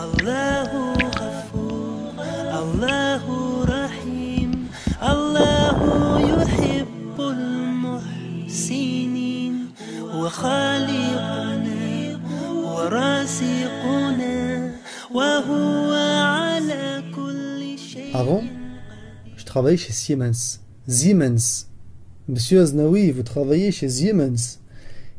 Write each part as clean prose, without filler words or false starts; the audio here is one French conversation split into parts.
Allahu Ghafoor, Allahu Rahim, Allahu yuhibbul muhsinin, wa khaliquna, wa raziquna, wa huwa ala kulli shay'in. Avant, je travaillais chez Siemens. Siemens. Monsieur Aznaoui, vous travaillez chez Siemens.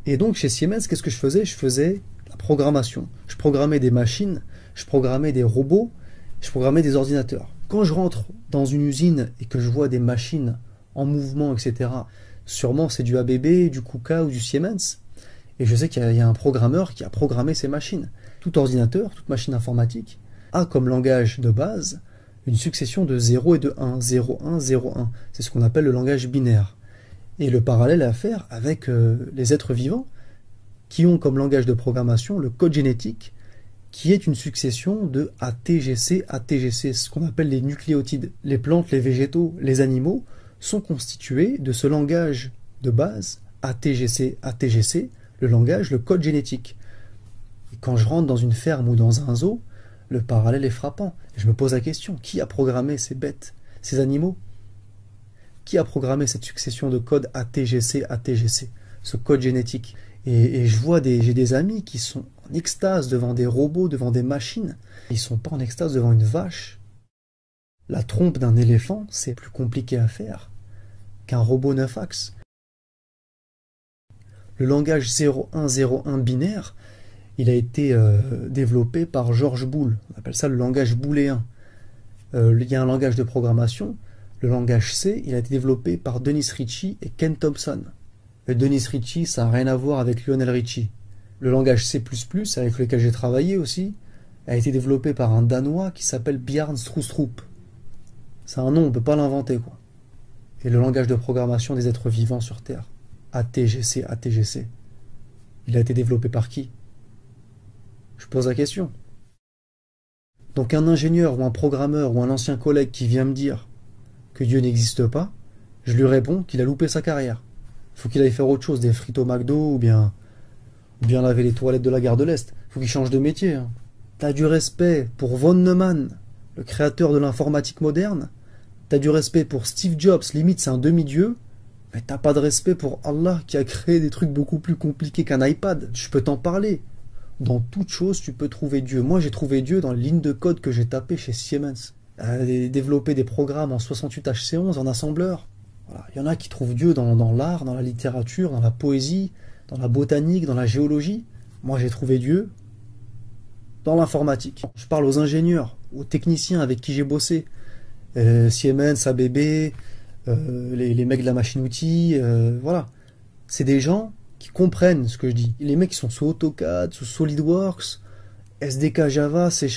Et donc chez Siemens, qu'est-ce que je faisais? Je faisais la programmation. Je programmais des machines, je programmais des robots, je programmais des ordinateurs. Quand je rentre dans une usine et que je vois des machines en mouvement, etc., sûrement c'est du ABB, du KUKA ou du Siemens. Et je sais qu'il y a un programmeur qui a programmé ces machines. Tout ordinateur, toute machine informatique a comme langage de base une succession de 0 et de 1, 0, 1, 0, 1. C'est ce qu'on appelle le langage binaire. Et le parallèle à faire avec les êtres vivants qui ont comme langage de programmation le code génétique qui est une succession de ATGC, ATGC, ce qu'on appelle les nucléotides. Les plantes, les végétaux, les animaux sont constitués de ce langage de base, ATGC, ATGC, le langage, le code génétique. Et quand je rentre dans une ferme ou dans un zoo, le parallèle est frappant. Je me pose la question, qui a programmé ces bêtes, ces animaux? Qui a programmé cette succession de codes ATGC, ATGC, ce code génétique? Et je vois j'ai des amis qui sont en extase devant des robots, devant des machines. Ils ne sont pas en extase devant une vache. La trompe d'un éléphant, c'est plus compliqué à faire qu'un robot 9 axes. Le langage 0101 binaire, il a été développé par George Boole. On appelle ça le langage booléen. Il y a un langage de programmation. Le langage C, il a été développé par Dennis Ritchie et Ken Thompson. Le Dennis Ritchie, ça n'a rien à voir avec Lionel Ritchie. Le langage C++, avec lequel j'ai travaillé aussi, a été développé par un Danois qui s'appelle Bjarne Stroustrup. C'est un nom, on ne peut pas l'inventer, quoi. Et le langage de programmation des êtres vivants sur Terre, ATGC, ATGC, il a été développé par qui? Je pose la question. Donc un ingénieur ou un programmeur ou un ancien collègue qui vient me dire que Dieu n'existe pas, je lui réponds qu'il a loupé sa carrière. Il faut qu'il aille faire autre chose, des frites au McDo ou bien laver les toilettes de la gare de l'Est. Il faut qu'il change de métier. Hein. T'as du respect pour von Neumann, le créateur de l'informatique moderne. T'as du respect pour Steve Jobs, limite c'est un demi-dieu. Mais t'as pas de respect pour Allah qui a créé des trucs beaucoup plus compliqués qu'un iPad. Je peux t'en parler. Dans toute chose, tu peux trouver Dieu. Moi, j'ai trouvé Dieu dans les lignes de code que j'ai tapées chez Siemens. Développer des programmes en 68HC11 en assembleur. Voilà. Il y en a qui trouvent Dieu dans l'art, dans la littérature, dans la poésie, dans la botanique, dans la géologie. Moi, j'ai trouvé Dieu dans l'informatique. Je parle aux ingénieurs, aux techniciens avec qui j'ai bossé. Siemens, ABB, les mecs de la machine-outil, voilà. C'est des gens qui comprennent ce que je dis. Les mecs qui sont sous AutoCAD, sous SolidWorks, SDK Java, C#,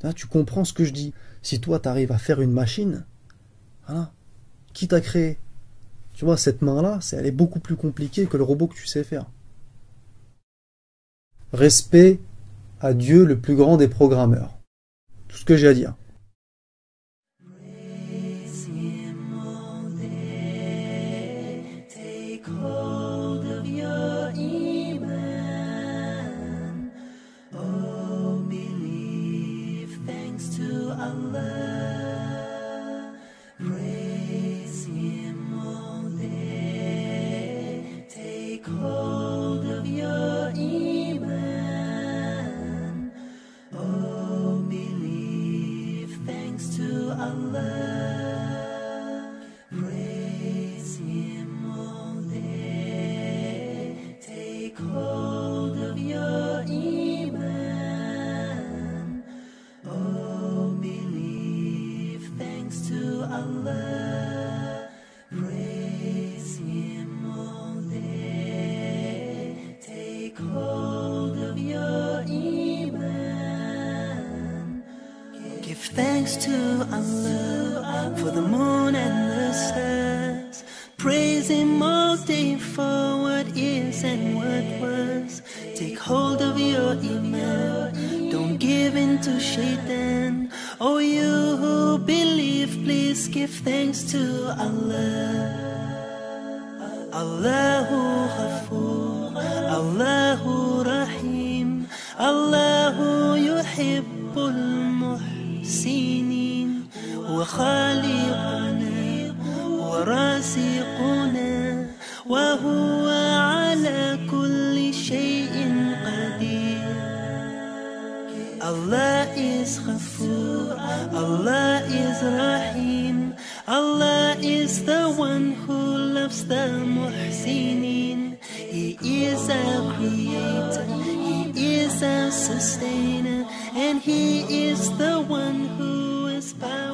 là, tu comprends ce que je dis. Si toi, tu arrives à faire une machine, voilà, qui t'a créé? Tu vois, cette main-là, elle est beaucoup plus compliquée que le robot que tu sais faire. Respect à Dieu, le plus grand des programmeurs. Tout ce que j'ai à dire. Thanks to Allah for the moon and the stars. Praise Him all day for what is and what was. Take hold of your iman. Don't give in to shaitan. Oh, you who believe, please give thanks to Allah. Allahu Ghafoor, Allahu Rahim, Allahu Yuhib. يحب المحسنين وخالقنا ورازقنا وهو على كل شيء قدير. Allah is Ghafoor, Allah is Rahim, Allah is the one who loves the Muhsinin. He is our creator, He is our sustainer, and He is the one who is powerful.